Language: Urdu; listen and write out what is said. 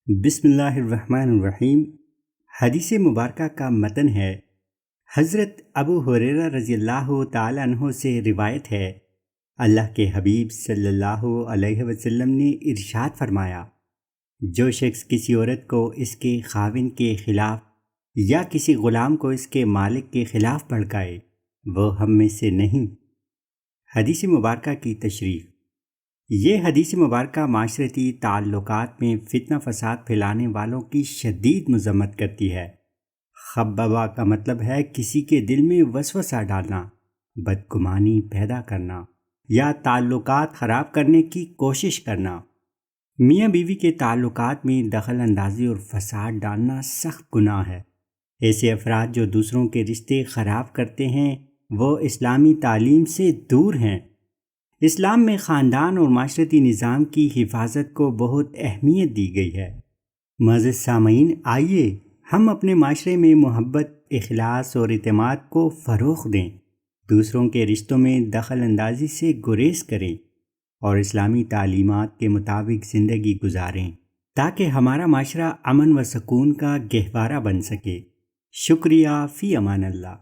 بسم اللہ الرحمن الرحیم۔ حدیث مبارکہ کا متن ہے، حضرت ابو ہریرہ رضی اللہ تعالیٰ عنہ سے روایت ہے، اللہ کے حبیب صلی اللہ علیہ وسلم نے ارشاد فرمایا، جو شخص کسی عورت کو اس کے خاوند کے خلاف یا کسی غلام کو اس کے مالک کے خلاف بھڑکائے وہ ہم میں سے نہیں۔ حدیث مبارکہ کی تشریح۔ یہ حدیث مبارکہ معاشرتی تعلقات میں فتنہ فساد پھیلانے والوں کی شدید مذمت کرتی ہے۔ خببہ کا مطلب ہے کسی کے دل میں وسوسہ ڈالنا، بدگمانی پیدا کرنا یا تعلقات خراب کرنے کی کوشش کرنا۔ میاں بیوی کے تعلقات میں دخل اندازی اور فساد ڈالنا سخت گناہ ہے۔ ایسے افراد جو دوسروں کے رشتے خراب کرتے ہیں وہ اسلامی تعلیم سے دور ہیں۔ اسلام میں خاندان اور معاشرتی نظام کی حفاظت کو بہت اہمیت دی گئی ہے۔ معزز سامعین، آئیے ہم اپنے معاشرے میں محبت، اخلاص اور اعتماد کو فروغ دیں، دوسروں کے رشتوں میں دخل اندازی سے گریز کریں اور اسلامی تعلیمات کے مطابق زندگی گزاریں تاکہ ہمارا معاشرہ امن و سکون کا گہوارہ بن سکے۔ شکریہ، فی امان اللہ۔